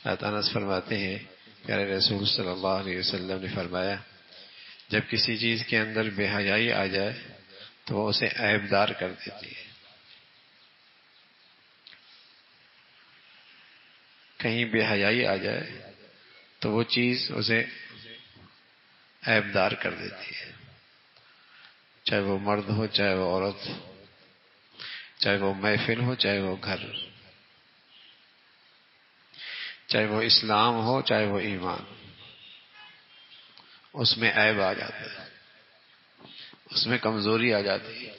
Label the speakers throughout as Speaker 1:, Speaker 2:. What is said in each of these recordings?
Speaker 1: حضرت انس فرماتے ہیں پیارے رسول صلی اللہ علیہ وسلم نے فرمایا جب کسی چیز کے اندر بے حیائی آ جائے تو وہ اسے عیب دار کر دیتی ہے. کہیں بے حیائی آ جائے تو وہ چیز اسے عیب دار کر دیتی ہے، چاہے وہ مرد ہو چاہے وہ عورت، چاہے وہ محفل ہو چاہے وہ گھر، چاہے وہ اسلام ہو چاہے وہ ایمان، اس میں عیب آ جاتا ہے، اس میں کمزوری آ جاتی ہے.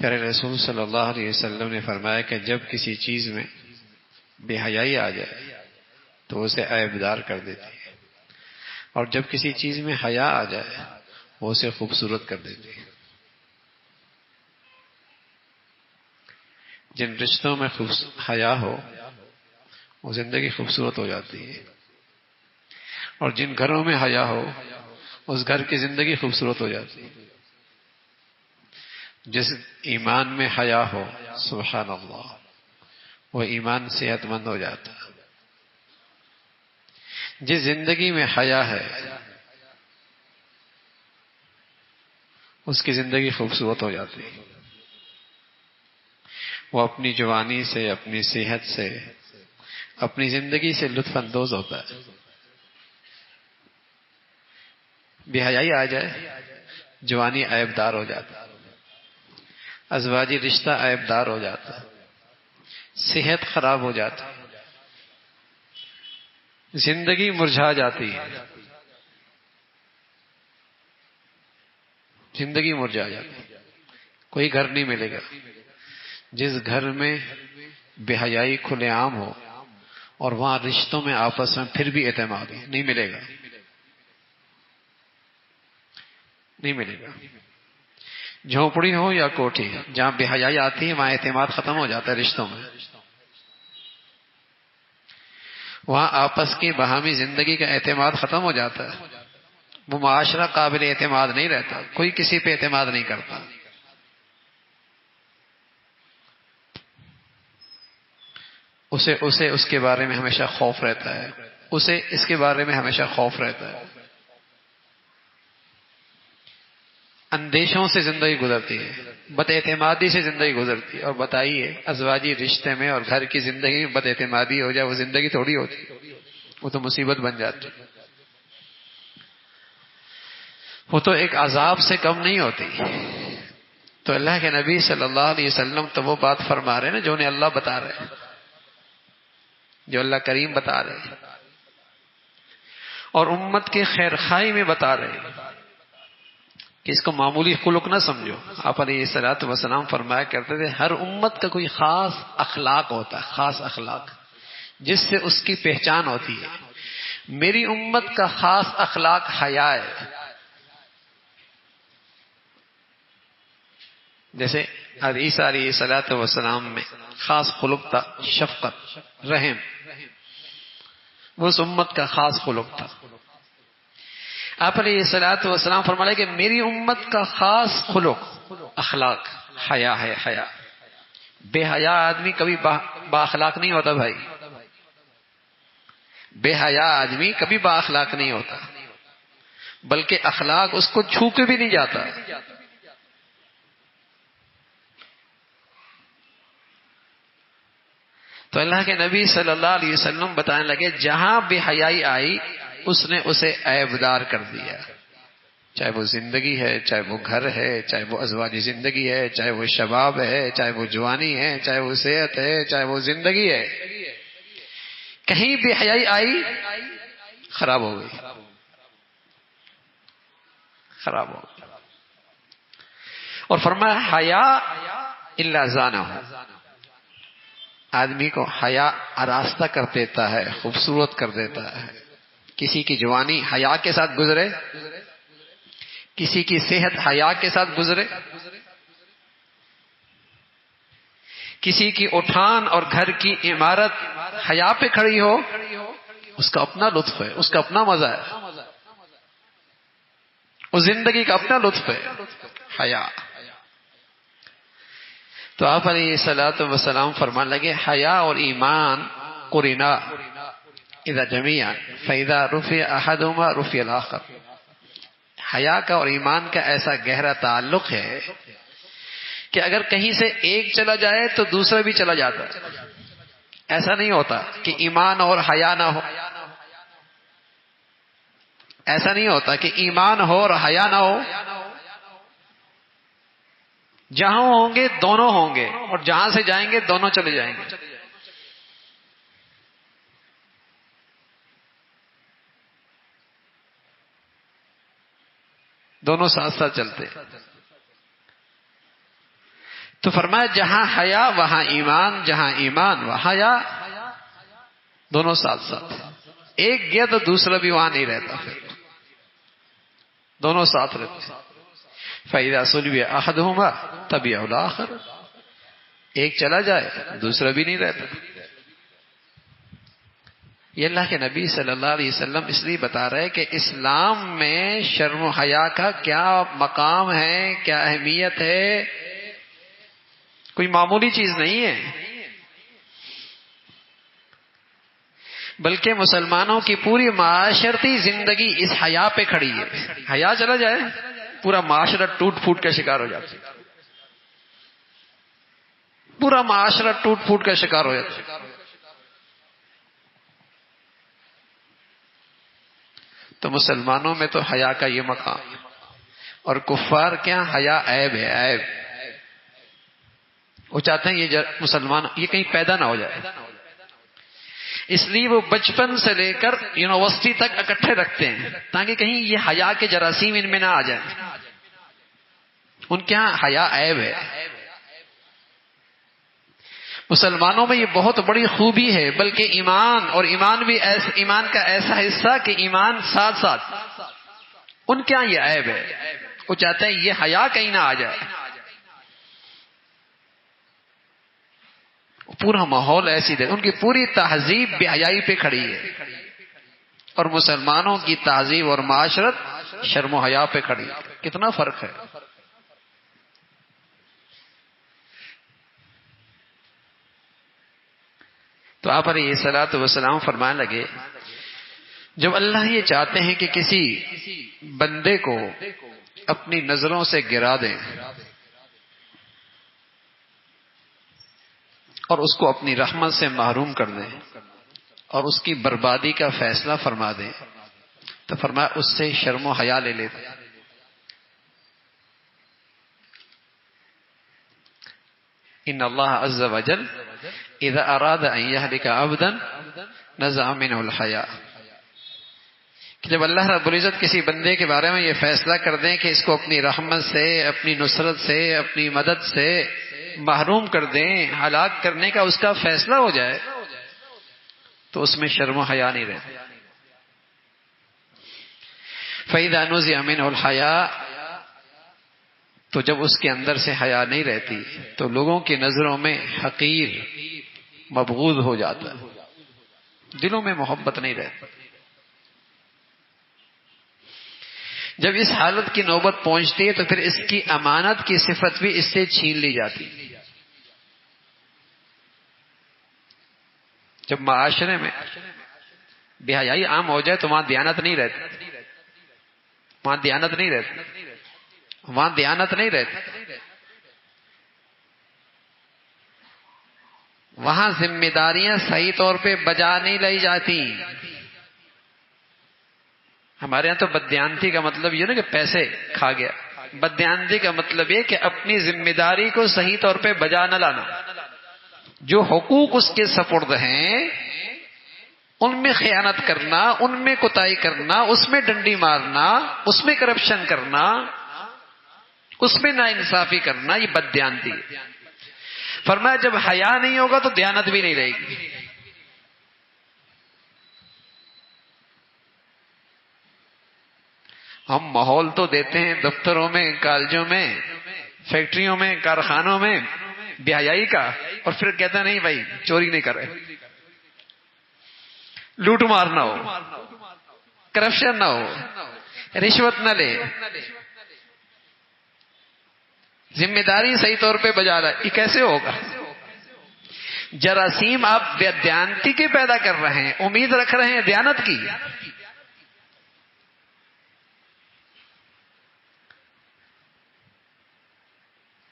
Speaker 1: پیارے رسول صلی اللہ علیہ وسلم نے فرمایا کہ جب کسی چیز میں بے حیائی آ جائے تو اسے عیب دار کر دیتی ہے، اور جب کسی چیز میں حیا آ جائے وہ اسے خوبصورت کر دیتی ہے. جن رشتوں میں حیا ہو وہ زندگی خوبصورت ہو جاتی ہے، اور جن گھروں میں حیا ہو اس گھر کی زندگی خوبصورت ہو جاتی ہے. جس ایمان میں حیا ہو سبحان اللہ وہ ایمان صحت مند ہو جاتا ہے. جس زندگی میں حیا ہے اس کی زندگی خوبصورت ہو جاتی ہے. وہ اپنی جوانی سے، اپنی صحت سے، اپنی زندگی سے لطف اندوز ہوتا ہے. بے حیائی آ جائے جوانی عیب دار ہو جاتا، ازواجی رشتہ عیب دار ہو جاتا، صحت خراب ہو جاتی، زندگی مرجھا جاتی ہے، زندگی مرجھا جاتی، کوئی گھر نہیں ملے گا. جس گھر میں بے حیائی کھلے عام ہو اور وہاں رشتوں میں آپس میں پھر بھی اعتماد ہو، نہیں ملے گا، نہیں ملے گا. جھونپڑی ہو یا کوٹھی، جہاں بے حیائی آتی ہے وہاں اعتماد ختم ہو جاتا ہے رشتوں میں. وہاں آپس کی باہمی زندگی کا اعتماد ختم ہو جاتا ہے. وہ معاشرہ قابل اعتماد نہیں رہتا، کوئی کسی پہ اعتماد نہیں کرتا. اسے اس کے بارے میں ہمیشہ خوف رہتا ہے، اسے اس کے بارے میں ہمیشہ خوف رہتا ہے. اندیشوں سے زندگی گزرتی ہے، بد اعتمادی سے زندگی گزرتی ہے. اور بتائیے ازواجی رشتے میں اور گھر کی زندگی میں بد اعتمادی ہو جائے وہ زندگی تھوڑی ہوتی، وہ تو مصیبت بن جاتی، وہ تو ایک عذاب سے کم نہیں ہوتی. تو اللہ کے نبی صلی اللہ علیہ وسلم تو وہ بات فرما رہے ہیں نا جو انہیں اللہ بتا رہے ہیں، جو اللہ کریم بتا رہے ہیں، اور امت کے خیر خواہی میں بتا رہے ہیں کہ اس کو معمولی خلق نہ سمجھو. آپ علیہ الصلوۃ والسلام فرمایا کرتے تھے ہر امت کا کوئی خاص اخلاق ہوتا ہے، خاص اخلاق جس سے اس کی پہچان ہوتی ہے. میری امت کا خاص اخلاق حیا ہے. جیسے عیسیٰ علیہ الصلوۃ والسلام میں خاص خلق تھا شفقت، رحم، وہ اس امت کا خاص خلق تھا. آپ علیہ الصلوۃ والسلام فرمایا کہ میری امت کا خاص خلق اخلاق حیا ہے. حیا، بے حیا آدمی کبھی با اخلاق نہیں ہوتا بھائی. بے حیا آدمی کبھی با اخلاق نہیں ہوتا، بلکہ اخلاق اس کو چھو کے بھی نہیں جاتا. تو اللہ کے نبی صلی اللہ علیہ وسلم بتانے لگے جہاں بے حیائی آئی اس نے اسے عیب دار کر دیا. چاہے وہ زندگی ہے، چاہے وہ گھر ہے، چاہے وہ ازواجی زندگی ہے، چاہے وہ شباب ہے، چاہے وہ جوانی ہے، چاہے وہ صحت ہے، چاہے وہ زندگی ہے، کہیں بے حیائی آئی خراب ہو گئی، خراب ہو گئی. اور فرمایا حیا الا زانہ، آدمی کو حیا آراستہ کر دیتا ہے، خوبصورت کر دیتا ہے. کسی کی جوانی حیا کے ساتھ گزرے، کسی کی صحت حیا کے ساتھ گزرے، کسی کی اٹھان اور گھر کی عمارت حیا پہ کھڑی ہو، اس کا اپنا لطف ہے، اس کا اپنا مزہ ہے، اس زندگی کا اپنا لطف ہے حیا. تو آپ علیہ الصلوۃ والسلام فرمان لگے حیا اور ایمان قرنا اذا جميعا فاذا رفع احدهما رفع الاخر. حیا کا اور ایمان کا ایسا گہرا تعلق ہے کہ اگر کہیں سے ایک چلا جائے تو دوسرا بھی چلا جاتا ہے. ایسا نہیں ہوتا کہ ایمان اور حیا نہ ہو. ایسا نہیں ہوتا کہ ایمان ہو اور حیا نہ ہو. جہاں ہوں گے دونوں ہوں گے، اور جہاں سے جائیں گے دونوں چلے جائیں گے. دونوں ساتھ ساتھ چلتے. تو فرمایا جہاں حیا وہاں ایمان، جہاں ایمان وہاں حیا، دونوں ساتھ ساتھ. ایک گیا تو دوسرا بھی وہاں نہیں رہتا، پھر دونوں ساتھ رہتے. فَإِذَا سُلِبَ أَحَدُهُمَا تَبِعَهُ الْآخَرُ. ایک چلا جائے دوسرا بھی نہیں رہتا. یہ اللہ کے نبی صلی اللہ علیہ وسلم اس لیے بتا رہے کہ اسلام میں شرم و حیا کا کیا مقام ہے، کیا اہمیت ہے. کوئی معمولی چیز نہیں ہے، بلکہ مسلمانوں کی پوری معاشرتی زندگی اس حیا پہ کھڑی ہے. حیا چلا جائے پورا معاشرہ ٹوٹ پھوٹ کا شکار ہو جاتا ہے. پورا معاشرہ ٹوٹ پھوٹ کا شکار ہو جاتا ہے. تو مسلمانوں میں تو حیا کا یہ مقام، اور کفار کیا حیا عیب ہے، عیب. وہ چاہتے ہیں یہ مسلمان یہ کہیں پیدا نہ ہو جائے، اس لیے وہ بچپن سے لے کر یونیورسٹی تک اکٹھے رکھتے ہیں تاکہ کہیں یہ حیا کے جراثیم ان میں نہ آ جائیں. ان کے ہاں حیا عیب ہے. مسلمانوں میں یہ بہت بڑی خوبی ہے، بلکہ ایمان اور ایمان کا ایسا حصہ کہ ایمان ساتھ ساتھ. ان کے ہاں یہ عیب ہے. وہ چاہتے ہیں یہ حیا کہیں نہ آ جائے. پورا ماحول ایسی دے، ان کی پوری تہذیب بے حیائی پہ کھڑی ہے، اور مسلمانوں کی تہذیب اور معاشرت شرم و حیا پہ کھڑی ہے. کتنا فرق ہے. تو آپ علیہ الصلوۃ والسلام فرمانے لگے جب اللہ یہ چاہتے ہیں کہ کسی بندے کو اپنی نظروں سے گرا دیں اور اس کو اپنی رحمت سے محروم کر دیں اور اس کی بربادی کا فیصلہ فرما دیں، تو فرمایا اس سے شرم و حیا لے لیتے. ان اللہ عز وجل اذا اراد ان يهلك عبدا نزع منه الحیا. کہ جب اللہ رب العزت کسی بندے کے بارے میں یہ فیصلہ کر دیں کہ اس کو اپنی رحمت سے، اپنی نصرت سے، اپنی مدد سے محروم کر دیں، ہلاک کرنے کا اس کا فیصلہ ہو جائے، تو اس میں شرم و حیا نہیں رہتی. فَإِذَا نُزِعَ مِنْهُ الْحَيَاءُ. تو جب اس کے اندر سے حیا نہیں رہتی تو لوگوں کی نظروں میں حقیر، مبغوض ہو جاتا ہے، دلوں میں محبت نہیں رہتی. جب اس حالت کی نوبت پہنچتی ہے تو پھر اس کی امانت کی صفت بھی اس سے چھین لی جاتی. جب معاشرے میں بے حیائی عام ہو جائے تو وہاں دیانت نہیں رہتی. وہاں دیانت نہیں رہتی. وہاں دیانت نہیں رہتی. وہاں ذمہ داریاں صحیح طور پہ بجا نہیں لائی جاتی. ہمارے یہاں تو بددیانتی کا مطلب یہ نا کہ پیسے کھا گیا. بددیانتی کا مطلب یہ کہ اپنی ذمہ داری کو صحیح طور پہ بجا نہ لانا. جو حقوق اس کے سپرد ہیں ان میں خیانت کرنا، ان میں کوتاہی کرنا، اس میں ڈنڈی مارنا، اس میں کرپشن کرنا، اس میں ناانصافی کرنا، یہ بددیانتی ہے. فرمایا جب حیا نہیں ہوگا تو دیانت بھی نہیں رہے گی. ہم ماحول تو دیتے ہیں دفتروں میں، کالجوں میں، فیکٹریوں میں، کارخانوں میں بے حیائی کا، اور پھر کہتا نہیں بھائی چوری نہیں کرے، لوٹ مار نہ ہو، کرپشن نہ ہو، رشوت نہ لے، ذمہ داری صحیح طور پہ بجا رہا ہے. یہ کیسے ہوگا؟ جراثیم آپ دیانتی کے پیدا کر رہے ہیں، امید رکھ رہے ہیں دیانت کی.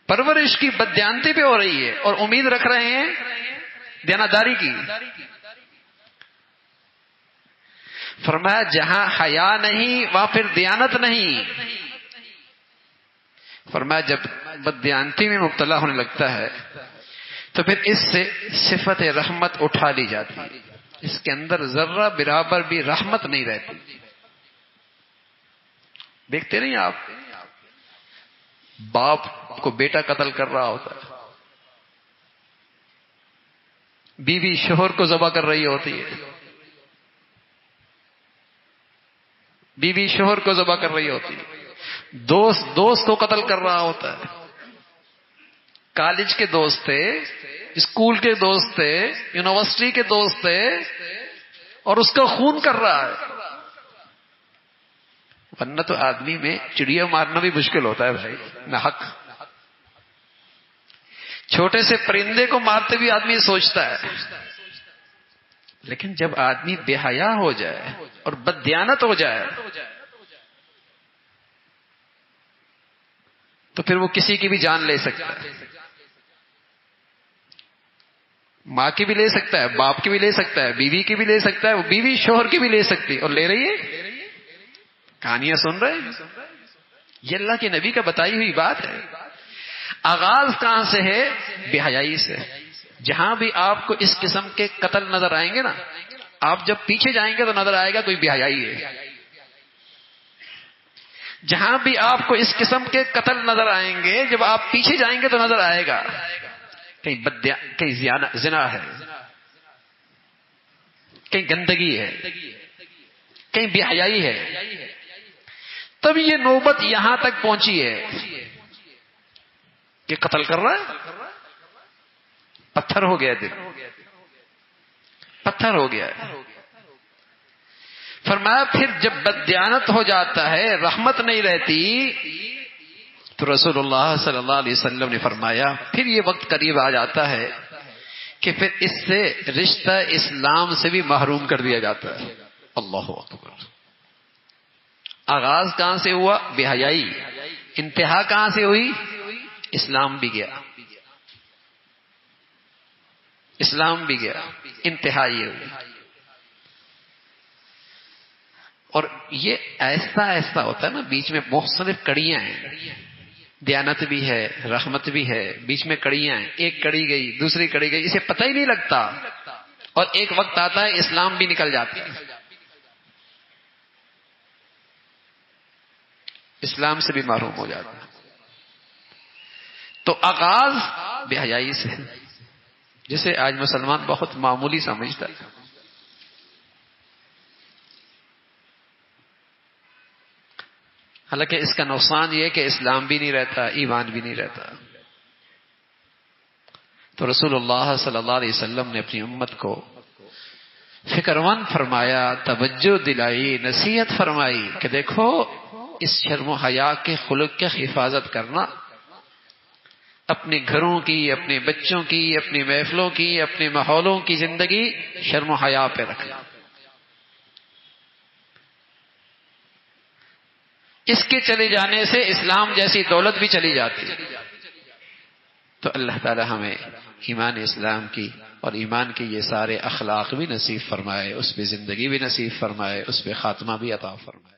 Speaker 1: پرورش کی بددیانتی پہ ہو رہی ہے اور امید رکھ رہے ہیں دیانتداری کی. فرمایا جہاں حیا نہیں وہاں پھر دیانت نہیں. فرمایا جب بددیانتی میں مبتلا ہونے لگتا ہے تو پھر اس سے صفت رحمت اٹھا لی جاتی ہے، اس کے اندر ذرہ برابر بھی رحمت نہیں رہتی. دیکھتے نہیں آپ، باپ کو بیٹا قتل کر رہا ہوتا ہے، بیوی شوہر کو ذبح کر رہی ہوتی ہے، بیوی شوہر کو ذبح کر رہی ہوتی ہے، دوست کو قتل کر رہا ہوتا ہے. کالج کے دوست تھے، اسکول کے دوست تھے، یونیورسٹی کے دوست تھے، اور اس کا خون کر رہا ہے. ورنہ تو آدمی میں چڑیا مارنا بھی مشکل ہوتا ہے بھائی، نہ حق. چھوٹے سے پرندے کو مارتے بھی آدمی سوچتا ہے، لیکن جب آدمی بے حیا ہو جائے اور بددیانت ہو جائے تو پھر وہ کسی کی بھی جان لے سکتا ہے. ماں کی بھی لے سکتا ہے، باپ کی بھی لے سکتا ہے، بیوی کی بھی لے سکتا ہے، وہ بیوی شوہر کی بھی لے سکتی ہے، اور لے رہی ہے. کہانیاں سن رہے ہیں، یہ اللہ کے نبی کا بتائی ہوئی بات ہے. آغاز کہاں سے ہے؟ بے حیائی سے. جہاں بھی آپ کو اس قسم کے قتل نظر آئیں گے نا، آپ جب پیچھے جائیں گے تو نظر آئے گا کوئی بے حیائی ہے. جہاں بھی آپ کو اس قسم کے قتل نظر آئیں گے، جب آپ پیچھے جائیں گے تو نظر آئے گا کہیں زنا ہے، کہیں گندگی ہے، کہیں بے حیائی ہے. تب یہ نوبت یہاں تک پہنچی ہے کہ قتل کر رہا ہے. پتھر ہو گیا دل، پتھر ہو گیا ہے. فرمایا پھر جب بددیانت ہو جاتا ہے، رحمت نہیں رہتی، تو رسول اللہ صلی اللہ علیہ وسلم نے فرمایا پھر یہ وقت قریب آ جاتا ہے کہ پھر اس سے رشتہ اسلام سے بھی محروم کر دیا جاتا ہے. اللہ اکبر. آغاز کہاں سے ہوا؟ بے حیائی. انتہا کہاں سے ہوئی؟ اسلام بھی گیا، اسلام بھی گیا، انتہا یہ ہوئی. اور یہ ایسا ایسا ہوتا ہے نا، بیچ میں مختلف کڑیاں ہیں. دیانت بھی ہے، رحمت بھی ہے، بیچ میں کڑیاں ہیں. ایک کڑی گئی، دوسری کڑی گئی، اسے پتہ ہی نہیں لگتا. اور ایک وقت آتا ہے اسلام بھی نکل جاتا ہے، اسلام سے بھی محروم ہو جاتا ہے. تو آغاز بے حیائی سے، جسے آج مسلمان بہت معمولی سمجھتا ہے. حالانکہ اس کا نقصان یہ ہے کہ اسلام بھی نہیں رہتا، ایمان بھی نہیں رہتا. تو رسول اللہ صلی اللہ علیہ وسلم نے اپنی امت کو فکرمند فرمایا، توجہ دلائی، نصیحت فرمائی کہ دیکھو اس شرم و حیا کے خلق کی حفاظت کرنا، اپنے گھروں کی، اپنے بچوں کی، اپنی محفلوں کی، اپنے ماحولوں کی زندگی شرم و حیا پہ رکھنا. اس کے چلے جانے سے اسلام جیسی دولت بھی چلی جاتی ہے. تو اللہ تعالی ہمیں ایمان اسلام کی اور ایمان کے یہ سارے اخلاق بھی نصیب فرمائے، اس پہ زندگی بھی نصیب فرمائے، اس پہ خاتمہ بھی عطا فرمائے.